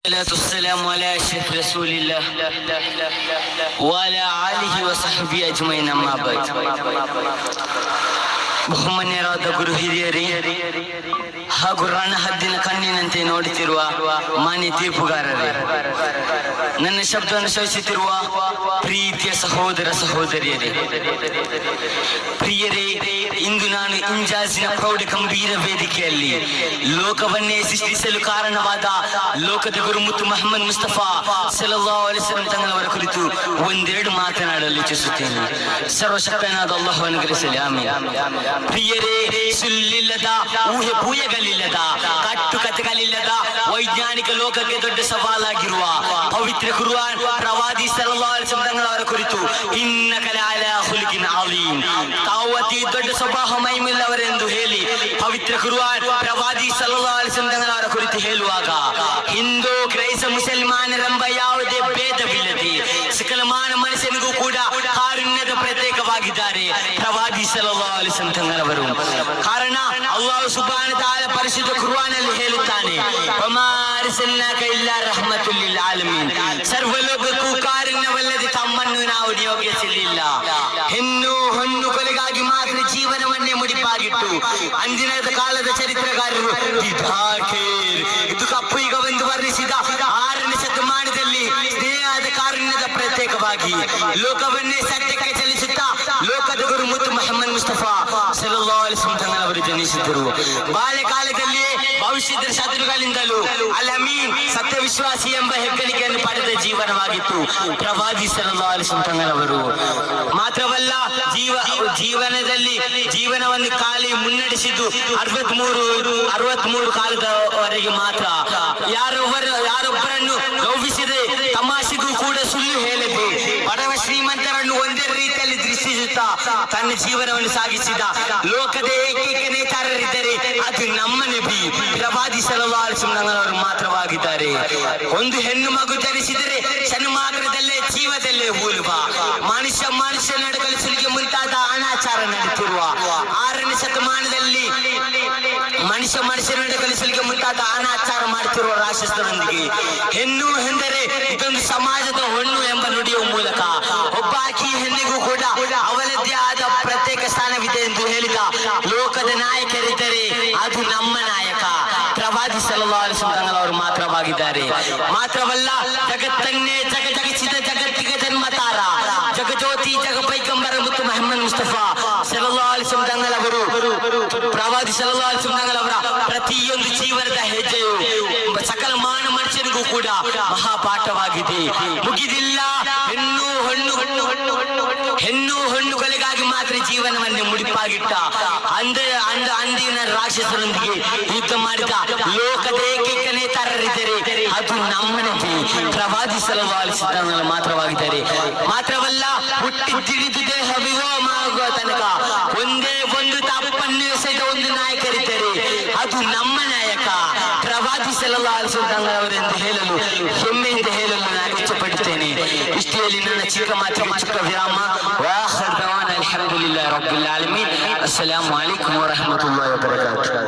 الصلاة والسلام على أشرف رسول الله وعلى آله وصحبه أجمعين أما بعد. ಬಹುಮಾನ್ಯರಾದ ಗುರು ಹಿರಿಯರೇ ಹಾಗೂ ರಣಹದ್ದಿನ ಕಣ್ಣಿನಂತೆ ನೋಡುತ್ತಿರುವ ಮಾನ್ಯ ತೀರ್ಪುಗಾರರೇ, ನನ್ನ ಶಬ್ದವನ್ನು ಶ್ರವಿಸುತ್ತಿರುವ ಪ್ರೀತಿಯ ಸಹೋದರ ಸಹೋದರಿಯರೇ, ಪ್ರಿಯರೇ, ಇಂದು ನಾನು ಇಂಜಾಜಿನ ಪ್ರೌಢ ಗಂಭೀರ ವೇದಿಕೆಯಲ್ಲಿ ಲೋಕವನ್ನೇ ಸೃಷ್ಟಿಸಲು ಕಾರಣವಾದ ಲೋಕದ ಗುರು ಮುತ್ತು ಮೊಹಮ್ಮದ್ ಮುಸ್ತಫಾ ಸಲ್ಲಲ್ಲಾಹು ಅಲೈಹಿ ವಸಲ್ಲಂ ತಂಗಳವರ ಕುರಿತು ಒಂದೆರಡು ಮಾತನಾಡಲು ಇಚ್ಛಿಸುತ್ತೇನೆ. ಸರ್ವಶಕ್ತನಾದ ಅಲ್ಲಾಹು ಅನುಗ್ರಹಿಸಲಿ, ಆಮೀನ್. ಪ್ರಿಯರೇ, ಸುಳ್ಳಿಲ್ಲದ ಊಹೆ ಪೂಯೆಗಳಿಲ್ಲದ ಕಟ್ಟು ಕಥೆಗಳಿಲ್ಲದ ವೈಜ್ಞಾನಿಕ ಲೋಕಕ್ಕೆ ದೊಡ್ಡ ಸವಾಲಾಗಿರುವ ಪವಿತ್ರ ಕುರ್ಆನ್ ಪ್ರವಾದಿ ಸಲ್ಲಲ್ಲಾಹು ಅಲೈಹಿ ವಸಲ್ಲಂ ತಂಗಳವರ ಕುರಿತು ಇನ್ನಕ ಲಅಲಾ ಖುಲ್ಕಿನ್ ಅಲೀಮ್, ತಾವು ಅತಿ ದೊಡ್ಡ ಸ್ವಭಾವ ಮಹಿಮೆಯುಳ್ಳವರೆಂದು ಹೇಳಿ ಪವಿತ್ರ ಕುರ್ಆನ್ ಪ್ರವಾದಿ ಸಲ್ಲಲ್ಲಾಹು ಅಲೈಹಿ ವಸಲ್ಲಂ ತಂಗಳವರ ಕುರಿತು ಹೇಳುವಾಗ ಹಿಂದೂ ಕ್ರೈಸ್ತ ಮುಸಲ್ಮಾನರೆಂಬ ಯಾವುದೇ ಭೇದವಿಲ್ಲದೆ ಸಕಲ ಮಾನವ ಮನುಷ್ಯನಿಗೂ ಕೂಡ ಕಾರುಣ್ಯದ ಪ್ರತ್ಯೇಕವಾಗಿದ್ದಾರೆ ಪ್ರವಾದಿ ಸಲ್ಲಲ್ಲಾಹು ಅಲೈಹಿ ವಸಲ್ಲಂ ತಂಗಳವರು. ಕಾರಣ ಅಲ್ಲಾಹ್ ಸುಬ್ಹಾನಹು ವ ತಆಲಾ ಪರಿಶುದ್ಧ ಕುರ್ಆನ್ ಅಲ್ಲಿ ಹೇಳುತ್ತಾನೆ, ವಮಾ ಅರ್ಸಲ್ನಾಕ ಇಲ್ಲಾ ರಹ್ಮತುಲ್ ಲಿಲ್ ಆಲಮೀನ್, ಸರ್ವಲೋಕಕ್ಕೂ ಕಾರುಣ್ಯವಲ್ಲದೆ ತಮ್ಮನ್ನು ನಾವು ನಿಯೋಗಿಸಲಿಲ್ಲ. ಹೆಣ್ಣು ಹೊನ್ನು ಕೊಲೆಗಾಗಿ ಮಾತ್ರ ಜೀವನವನ್ನೇ ಮುಡಿಪಾಗಿಟ್ಟು ಅಂದಿನ ಕಾಲದ ಚರಿತ್ರಕಾರರು ಇದು ಕಪ್ಪು ಈಗ ಒಂದು ವರ್ಣಿಸಿದ 6ನೇ ಶತಮಾನದಲ್ಲಿ ಸ್ನೇಹದ ಕಾರುಣ್ಯದ ಪ್ರತ್ಯೇಕವಾಗಿ ಲೋಕವನ್ನೇ ಸತ್ಯಕ್ಕೆ ಚಲಿಸುತ್ತಾ ಲೋಕದ ಗುರು ಮುತ್ತು ಮೊಹಮ್ಮದ್ ಮುಸ್ತಫಾ ಸಲ್ಲಲ್ಲಾಹು ಅಲೈಹಿ ವಸಲ್ಲಂ ತಂಗಳವರು ಜನಿಸಿದರು. ಬಾಲ್ಯಕಾಲದಲ್ಲಿಯೇ ಭವಿಷ್ಯದ ಶತ್ರುಗಳಿಂದಲೂ ಅಲ್ ಅಮೀನ್, ಸತ್ಯ ವಿಶ್ವಾಸಿ ಎಂಬ ಹೆಗ್ಗಳಿಕೆಯನ್ನು ಪಡೆದ ಜೀವನವಾಗಿತ್ತು ಪ್ರವಾದಿ ಸಲ್ಲಲ್ಲಾಹು ಅಲೈಹಿ ವಸಲ್ಲಂ ತಂಗಳವರು. ಮಾತ್ರವಲ್ಲ, ಜೀವನದಲ್ಲಿ ಜೀವನವನ್ನು ಖಾಲಿ ಮುನ್ನಡೆಸಿದ್ದು 63 ಕಾಲದವರೆಗೆ ಮಾತ್ರ. ಯಾರೊಬ್ಬರನ್ನು ನೋವಿಸದೆ, ತಮಾಷೆಗೂ ಕೂಡ ಸುಳ್ಳು ಹೇಳದೆ, ಬಡವ ಶ್ರೀಮಂತರನ್ನು ಒಂದೇ ರೀತಿಯಲ್ಲಿ ದೃಷ್ಟಿಸುತ್ತಾ ತನ್ನ ಜೀವನವನ್ನು ಸಾಗಿಸಿದ ಲೋಕದ ಏಕೈಕ ನೇತಾರರಿದ್ದರೆ ಅದು ನಮ್ಮ ನಬಿ ಪ್ರವಾದಿ ಸಲ್ಲಲ್ಲಾಹು ಅಲೈಹಿ ವಸಲ್ಲಂ ಅವರು ಮಾತ್ರವಾಗಿದ್ದಾರೆ. ಒಂದು ಹೆಣ್ಣು ಮಗು ಜನಿಸಿದರೆ ಸನ್ಮಾರ್ಗದಲ್ಲೇ ಜೀವದಲ್ಲೇ ಹೂಲುವ ಮನುಷ್ಯ ನಡಕಲಿಸಲಿಕ್ಕೆ ಮುಂತಾದ ಅನಾಚಾರ ನಡೆತಿರುವ 6ನೇ ಶತಮಾನದಲ್ಲಿ ಮನುಷ್ಯ ನಡಕಲಿಸಲಿಕ್ಕೆ ಮುಂತಾದ ಅನಾಚಾರ ಮಾಡುತ್ತಿರುವ ರಾಕ್ಷಸರೊಂದಿಗೆ ಹೆಣ್ಣು ಎಂದರೆ ಇದೊಂದು ಸಮಾಜದ ಹೊಣ್ಣು ಎಂಬ ನುಡಿಯುವ ಮೂಲಕ ಒಬ್ಬ ಆಕಿ ಹೆಣ್ಣಿಗೂ ಕೂಡ ಅವಳದ್ದೇ ಆದ ಪ್ರತ್ಯೇಕ ಸ್ಥಾನವಿದೆ ಎಂದು ಹೇಳಿದ ಲೋಕದ ನಾಯಕರಿದ್ದರೆ ಅದು ನಮ್ಮ ನಾಯಕ ಪ್ರವಾದಿ ಸಲ್ಲಲ್ಲಾಹು ಅಲೈಹಿ ವಸಲ್ಲಂ ಅವರು ಮಾತ್ರವಾಗಿದ್ದಾರೆ. ಮಾತ್ರವಲ್ಲ, ಜಗತ್ತನ್ನೇ ಜಗಜಿಸಿದ ಜಗತ್ತಿಗೆ ಜನ್ಮ ತಾರ ಜಗಜ್ಯೋತಿ ಜಗಪೈಗಂಬರ ಮುತ್ತು ಮೊಹಮ್ಮದ್ ಮುಸ್ತಫಾ ಸಲ್ಲಲ್ಲಾಹು ಅಲೈಹಿ ವಸಲ್ಲಂ ಅವರು ಪ್ರವಾದಿ ಸಲ್ಲಲ್ಲಾಹು ಅಲೈಹಿ ವಸಲ್ಲಂ ಅವರ ಪ್ರತಿಯೊಂದು ಜೀವನದ ಹೆಜ್ಜೆಯು ಸಕಲ ಮಾನವ ಮನುಷ್ಯನಿಗೂ ಕೂಡ ಮಹಾಪಾಠವಾಗಿದೆ. ಮುಗಿದಿಲ್ಲ, ಹೆಣ್ಣು ಹೊಣ್ಣುಗಳಿಗಾಗಿ ಮಾತ್ರ ಜೀವನವನ್ನೇ ಮುಡಿಪಾಗಿಟ್ಟ ಅಂದಿನ ರಾಕ್ಷಸರೊಂದಿಗೆ ಯುದ್ಧ ಮಾಡಿದ ಲೋಕದ ಏಕೈಕ ನೇತಾರರಿದ್ದರೆ ಅದು ನಮ್ಮ ನಬಿ ಪ್ರವಾದಿ ಸಲ್ಲಲ್ಲಾಹು ಅಲೈಹಿ ವಸಲ್ಲಂ ಮಾತ್ರವಾಗಿದ್ದಾರೆ. ಮಾತ್ರವಲ್ಲ, ಹುಟ್ಟಿದ್ದಿಡಿದು ದೇಹ ವಿಲೋಮವಾಗುವ ತನಕ ಒಂದೇ ಒಂದು ತಪ್ಪನ್ನು ಎಸೆದ ಒಂದು ನಾಯಕರಿದ್ದರೆ ಅದು ನಮ್ಮ ನಾಯಕ ಪ್ರವಾದಿ ಸಲ್ಲಲ್ಲಾಹು ಅಲೈಹಿ ವಸಲ್ಲಂ ಅವರೆಂದು ಹೇಳಲು ಹೆಮ್ಮೆಯಿಂದ ಹೇಳಲು ನಾನು ಇಷ್ಟಪಡುತ್ತೇನೆ. ಇಷ್ಟೆಯಲ್ಲಿ ನನ್ನ ಚಿಕ್ಕ ಮಾತಿಗೆ ಚಿಕ್ಕ ವಿರಾಮ. ವಾಖಿರ್ ದವಾನಾ ಅಲ್ಹಮ್ದುಲಿಲ್ಲಾಹಿ ರಬ್ಬಿಲ್ ಆಲಮೀನ್. ಅಸ್ಸಲಾಮು ಅಲೈಕುಂ ವರಹಮತುಲ್ಲಾಹಿ ವಬರಕಾತುಹು.